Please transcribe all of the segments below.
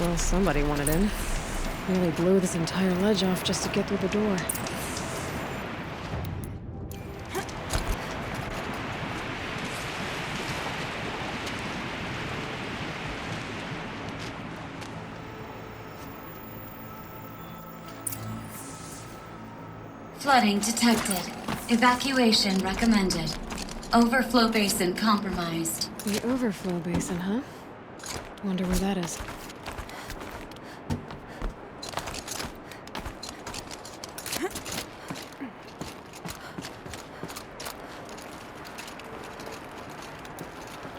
Well, somebody wanted in. Nearly blew this entire ledge off just to get through the door. Flooding detected. Evacuation recommended. Overflow basin compromised. The overflow basin, huh? Wonder where that is.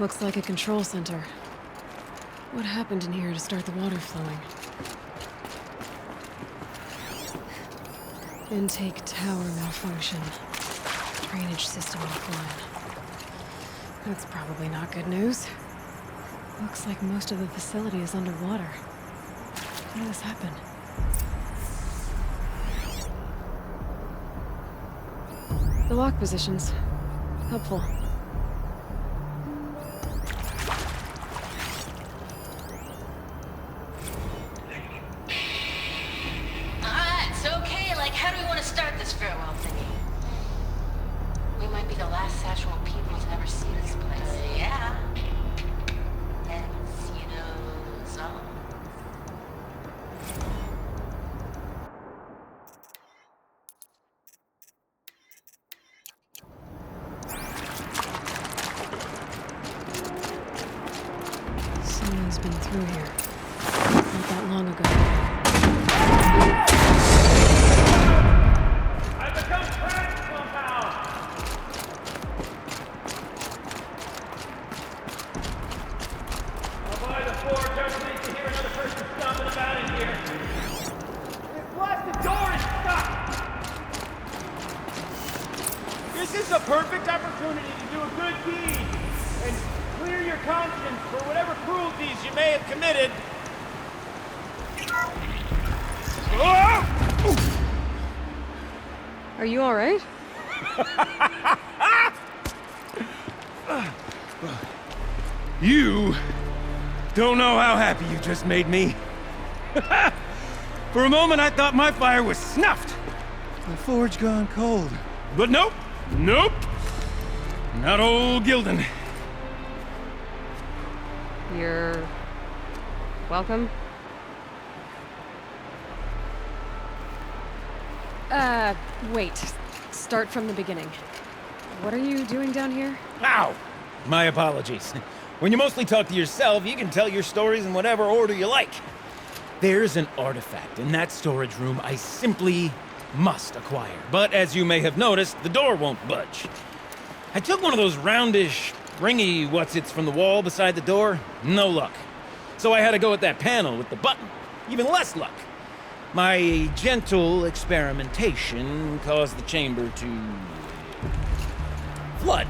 Looks like a control center. What happened in here to start the water flowing? Intake tower malfunction. Drainage system offline. That's probably not good news. Looks like most of the facility is underwater. How did this happen? The lock positions. Helpful. It's okay. Like, how do we want to start this farewell thingy? We might be the last Satchel people to ever see this place. Yeah. Hence, you know, so. Someone's been through here. Not that long ago. I've become trapped somehow! I'll buy the floor just need to hear another person stomping about in here. This blasted door is stuck! This is a perfect opportunity to do a good deed and clear your conscience for whatever cruelties you may have committed. Are you alright? You don't know how happy you just made me. For a moment, I thought my fire was snuffed. The forge gone cold. But nope, nope. Not old Gildan. You're... welcome? Wait. Start from the beginning. What are you doing down here? Ow! My apologies. When you mostly talk to yourself, you can tell your stories in whatever order you like. There's an artifact in that storage room I simply must acquire. But as you may have noticed, the door won't budge. I took one of those roundish, ringy what's-its from the wall beside the door. No luck. So I had to go with that panel with the button. Even less luck. My gentle experimentation caused the chamber to... flood.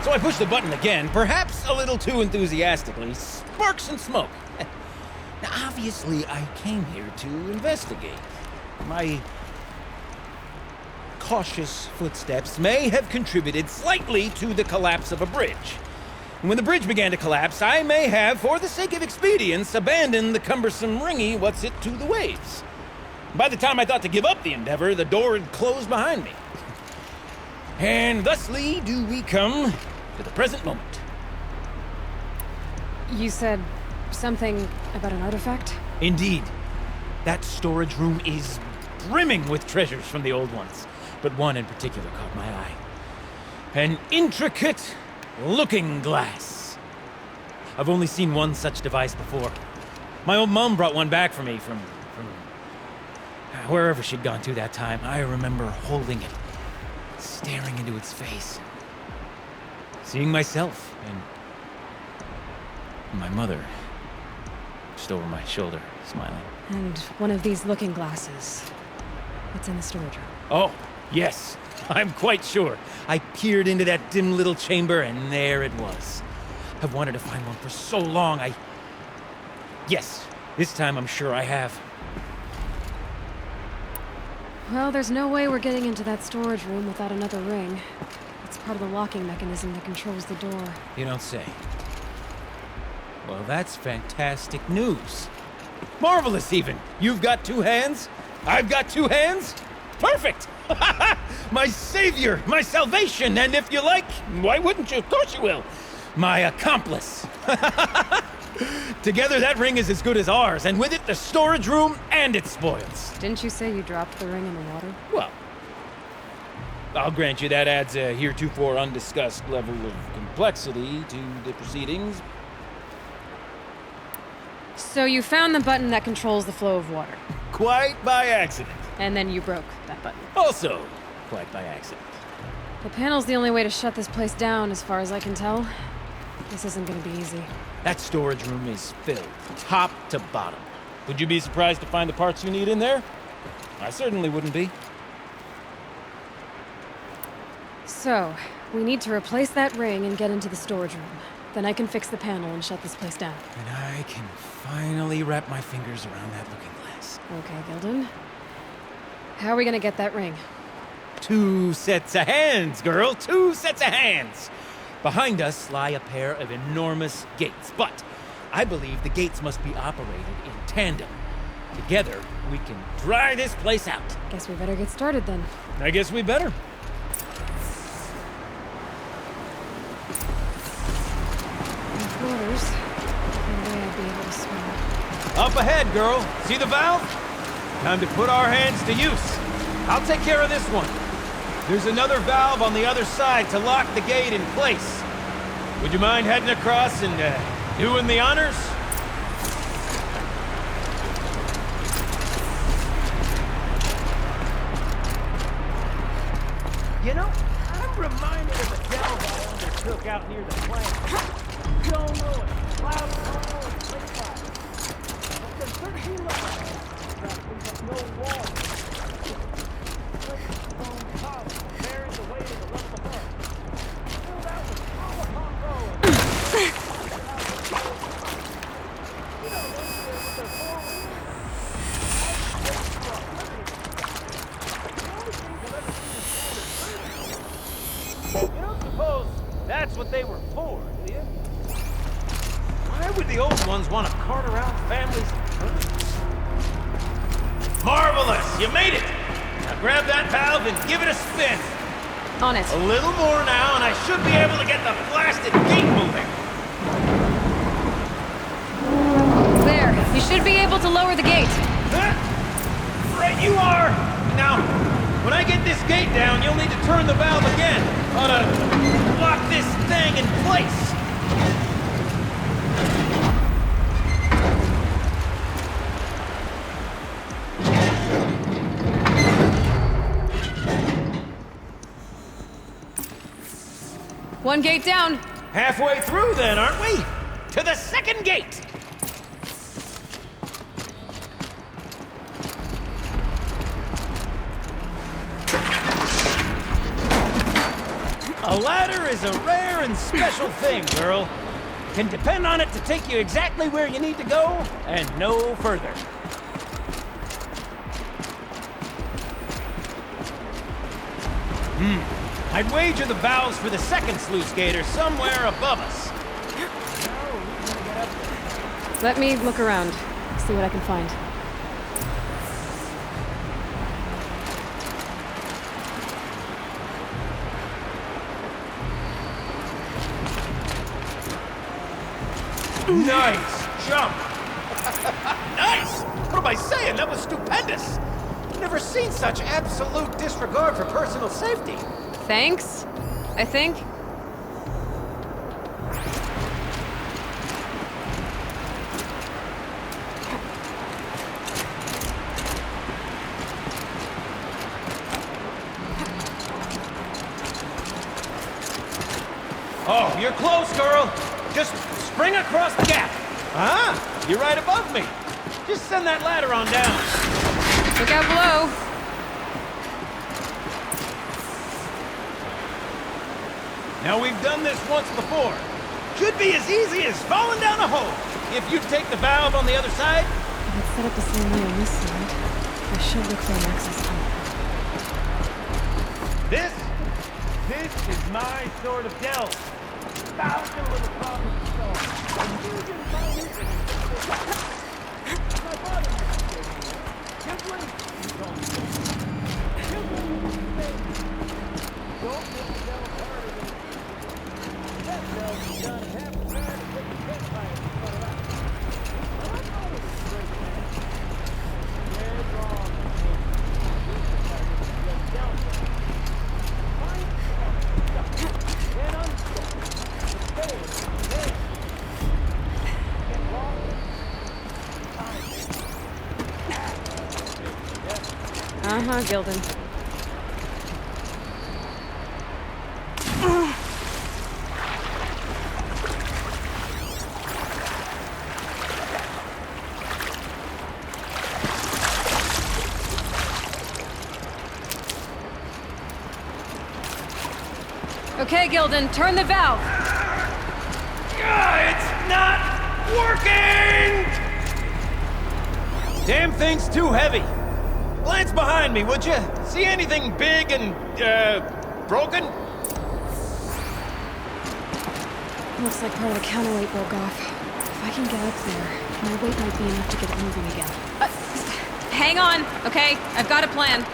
So I pushed the button again, perhaps a little too enthusiastically. Sparks and smoke. Now, obviously, I came here to investigate. My cautious footsteps may have contributed slightly to the collapse of a bridge. And when the bridge began to collapse, I may have, for the sake of expedience, abandoned the cumbersome ringy what's-it to the waves. By the time I thought to give up the endeavor, the door had closed behind me. And thusly do we come to the present moment. You said something about an artifact? Indeed. That storage room is brimming with treasures from the old ones, but one in particular caught my eye. An intricate looking glass. I've only seen one such device before. My old mom brought one back for me from wherever she'd gone to that time. I remember holding it, staring into its face, seeing myself and my mother just over my shoulder, smiling. And one of these looking glasses. It's in the storage room. Oh, yes. I'm quite sure. I peered into that dim little chamber, and there it was. I've wanted to find one for so long, Yes, this time I'm sure I have. Well, there's no way we're getting into that storage room without another ring. It's part of the locking mechanism that controls the door. You don't say. Well, that's fantastic news. Marvelous, even. You've got two hands. I've got two hands. Perfect. My savior, my salvation, and if you like, why wouldn't you? Of course you will. My accomplice. Together, that ring is as good as ours, and with it, the storage room and its spoils. Didn't you say you dropped the ring in the water? Well, I'll grant you that adds a heretofore undiscussed level of complexity to the proceedings. So you found the button that controls the flow of water, Quite by accident. and then you broke that button. Also, quite by accident. The panel's the only way to shut this place down, as far as I can tell. This isn't gonna be easy. That storage room is filled, top to bottom. Would you be surprised to find the parts you need in there? I certainly wouldn't be. So, we need to replace that ring and get into the storage room. Then I can fix the panel and shut this place down. And I can finally wrap my fingers around that looking glass. Okay, Gilden. How are we gonna get that ring? 2 sets of hands, girl. 2 sets of hands. Behind us lie a pair of enormous gates, but I believe the gates must be operated in tandem. Together, we can dry this place out. Guess we better get started then. I guess we better. With waters, no way I'd be able to swim. Up ahead, girl. See the valve? Time to put our hands to use. I'll take care of this one. There's another valve on the other side to lock the gate in place. Would you mind heading across and doing the honors? You know, I'm reminded of a delve I undertook out near the plant. Don't know it. Cloud coral and cliff fire. But there's 13 levels. There's no wall. Stone columns bearing the weight of the level above. Filled out with row upon row of you know, with their 4 wheels. You don't suppose that's what they were for, do you? Why would the old ones want to cart around families of birds? Marvelous! You made it! Now grab that valve and give it a spin. On it. A little more now, and I should be able to get the blasted gate moving. There. You should be able to lower the gate. Huh? Right you are! Now, when I get this gate down, you'll need to turn the valve again. Ought to lock this thing in place. One gate down. Halfway through then, aren't we? To the second gate! A ladder is a rare and special thing, girl. Can depend on it to take you exactly where you need to go, and no further. I'd wager the valves for the second sluice gate are somewhere above us. Let me look around. See what I can find. Nice jump! Nice! What am I saying? That was stupendous! Never seen such absolute disregard for personal safety. Thanks, I think. Oh, you're close, girl. Just spring across the gap. Ah, you're right above me. Just send that ladder on down. Look out below. Now, we've done this once before. Should be as easy as falling down a hole. If you take the valve on the other side. If it's set up the same way on this side, I should look for an access point. This is my sort of delve. 1,000 little problems to solve. Uh-huh, Gilden. Okay, Gilden, turn the valve. It's not working! Damn thing's too heavy. Glance behind me, would you? See anything big and, broken? Looks like part of the counterweight broke off. If I can get up there, my weight might be enough to get it moving again. Hang on, okay? I've got a plan.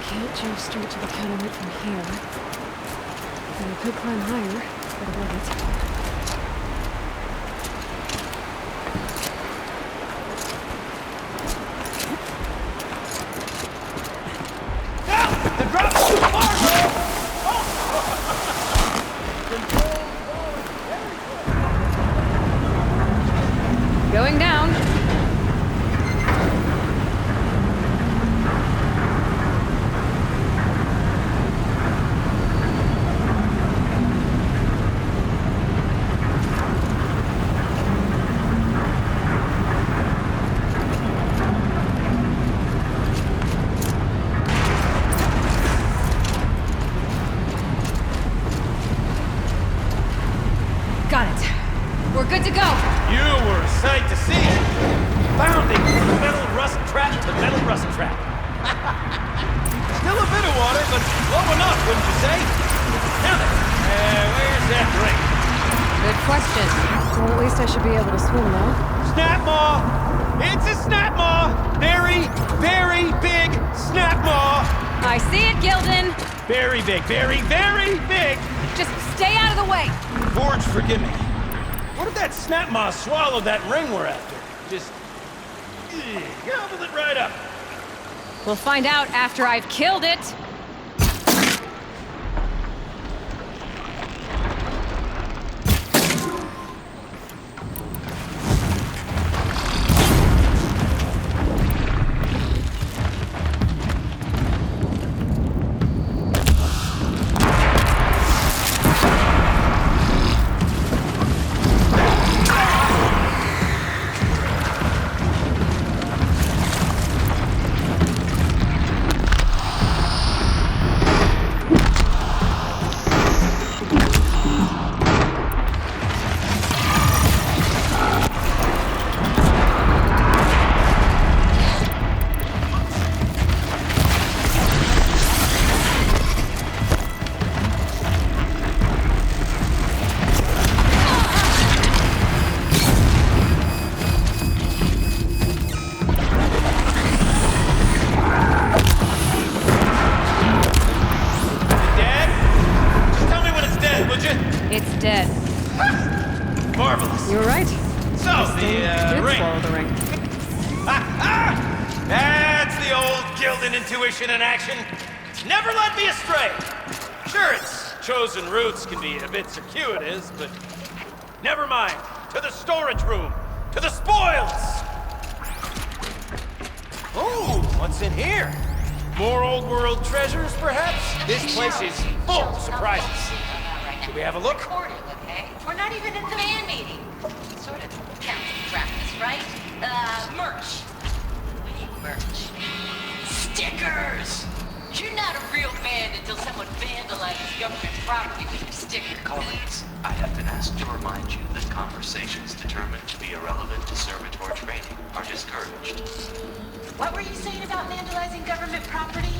Can't jump straight to the counterweight from here. And I could climb higher, but I wouldn't. The drop's too far, bro! Going down. Got it. We're good to go. You were a sight to see. Bounding from the metal rust trap to metal rust trap. Still a bit of water, but low enough, wouldn't you say? Now then, where's that ring? Good question. Well, at least I should be able to swim, though. Snap maw! It's a snap maw! Very, very big snap maw! I see it, Gilden. Very big, very, very big! Just stay out of the way. Forge, forgive me. What if that snap maw swallowed that ring we're after? Just gobbled it right up. We'll find out after I've killed it. It's dead. Marvelous. You were right. So, Did the ring. swallow the ring. That's the old Gilden intuition in action. Never led me astray. Sure, its chosen routes can be a bit circuitous, but never mind. To the storage room. To the spoils. Ooh, what's in here? More old world treasures, perhaps? This place is full of surprises. Should we have a look? Recording, okay? We're not even in the man meeting. Sort of counts as practice, right? Merch. We need merch. Stickers! property with your sticker. Colleagues, I have been asked to remind you that conversations determined to be irrelevant to servitor training are discouraged. What were you saying about vandalizing government property?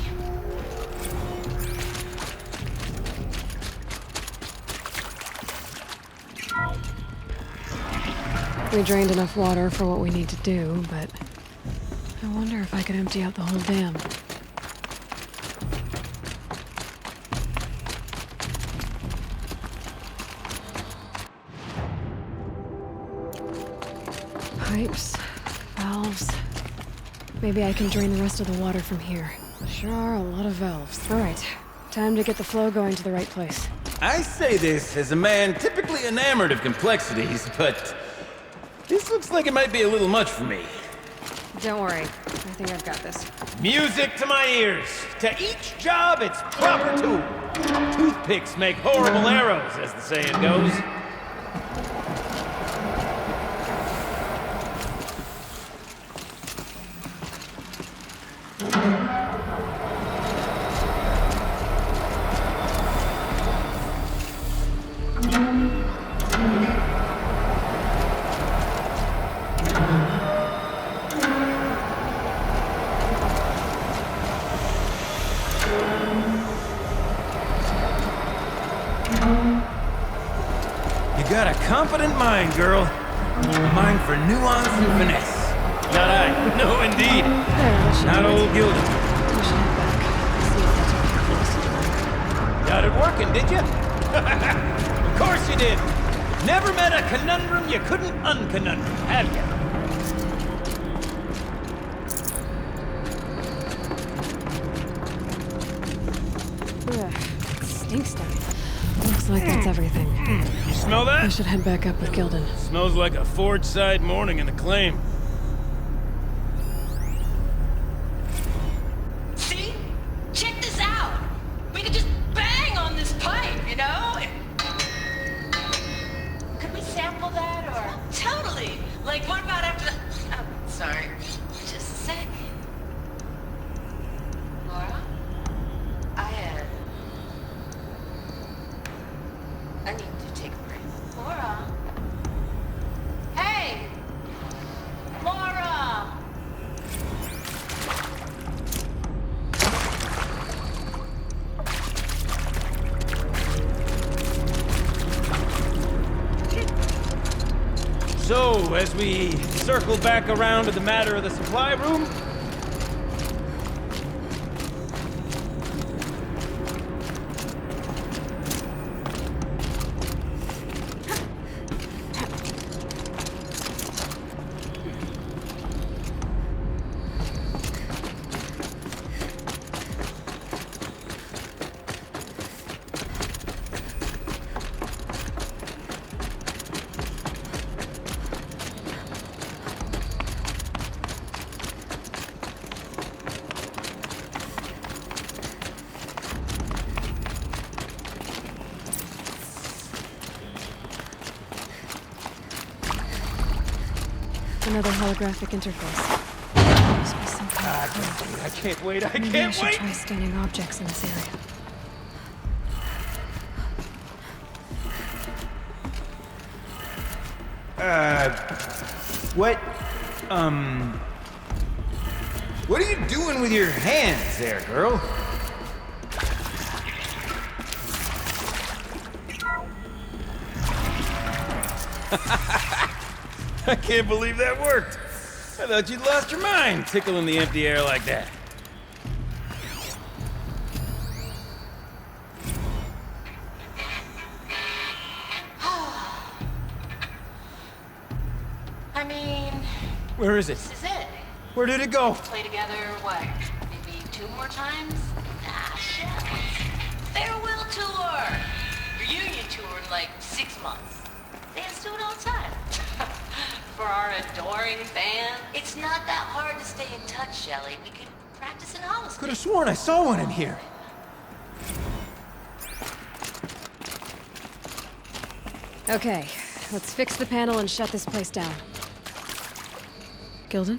We drained enough water for what we need to do, but I wonder if I could empty out the whole dam. Pipes, valves. Maybe I can drain the rest of the water from here. Sure are a lot of valves. All right, time to get the flow going to the right place. I say this as a man typically enamored of complexities, but this looks like it might be a little much for me. Don't worry, I think I've got this. Music to my ears. To each job, its proper tool. Toothpicks make horrible arrows, as the saying goes. You got a competent mind, girl. A mind for nuance and finesse. Not I. No, indeed. There, that should Not do it. old Gilda. We should head back. See if that's what close to the Got it working, did you? Of course you did. Never met a conundrum you couldn't unconundrum, have you? Ugh, it stinks down here. Looks like that's everything. You smell I that? should head back up with Gildan. Smells like a Forge-side morning in the claim. See? Check this out. We could just bang on this pipe, you know? Could we sample that or? Totally. Like, what about after the? Oh, sorry. Just a sec. Laura? I need to take a break. Laura? Hey! Laura! So, as we circle back around to the matter of the supply room, Another holographic interface. There must be some kind of code. I can't wait, I Maybe I can't should wait! try scanning objects in this area. What are you doing with your hands there, girl? I can't believe that worked. I thought you'd lost your mind, tickling the empty air like that. I mean, Where is it? this is it. Where did it go? Play together, what? Maybe 2 more times? Ah, shit. Farewell tour! Reunion tour in like 6 months. Fans do it all the time. For our adoring fans, it's not that hard to stay in touch, Shelley. We could practice in Hollis. Could have sworn I saw one in here. Okay, let's fix the panel and shut this place down. Gildan?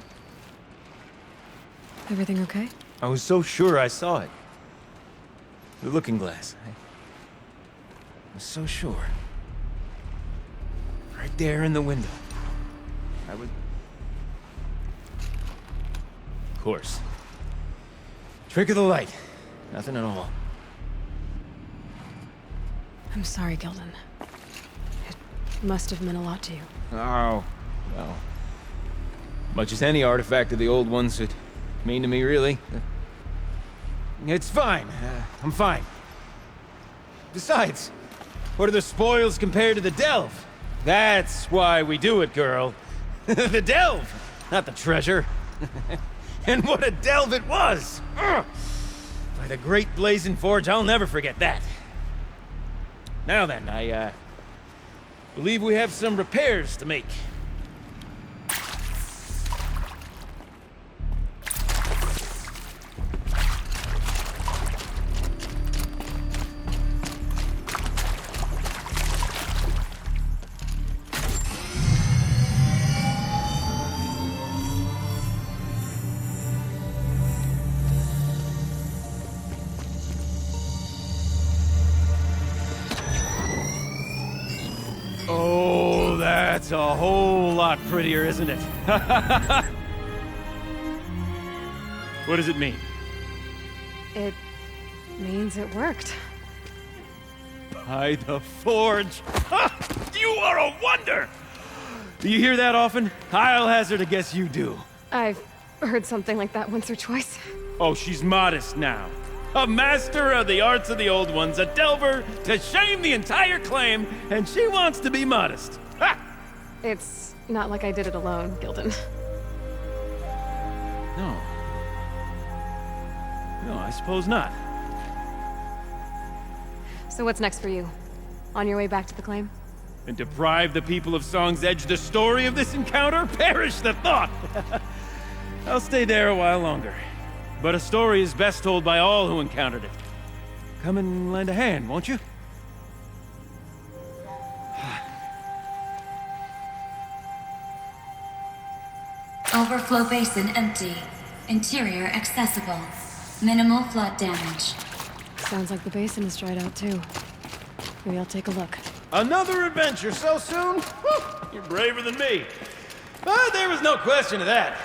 Everything okay? I was so sure I saw it. The looking glass. was so sure. Right there in the window. I was... Of course. Trick of the light. Nothing at all. I'm sorry, Gilden. It must have meant a lot to you. Oh, well. Much as any artifact of the old ones would mean to me, really. It's fine. I'm fine. Besides, what are the spoils compared to the delve? That's why we do it, girl. The delve, not the treasure. And what a delve it was! Ugh. By the Great Blazing Forge, I'll never forget that. Now then, I believe we have some repairs to make. Oh, that's a whole lot prettier, isn't it? What does it mean? It means it worked. By the Forge! You are a wonder! Do you hear that often? I'll hazard a guess you do. I've heard something like that once or twice. Oh, she's modest now. A master of the arts of the old ones, a delver to shame the entire claim, and she wants to be modest. Ha! It's not like I did it alone, Gilden. No. No, I suppose not. So what's next for you? On your way back to the claim? And deprive the people of Song's Edge the story of this encounter? Perish the thought! I'll stay there a while longer. But a story is best told by all who encountered it. Come and lend a hand, won't you? Overflow basin empty. Interior accessible. Minimal flood damage. Sounds like the basin is dried out too. Maybe I'll take a look. Another adventure so soon? Whew, you're braver than me. But there was no question of that.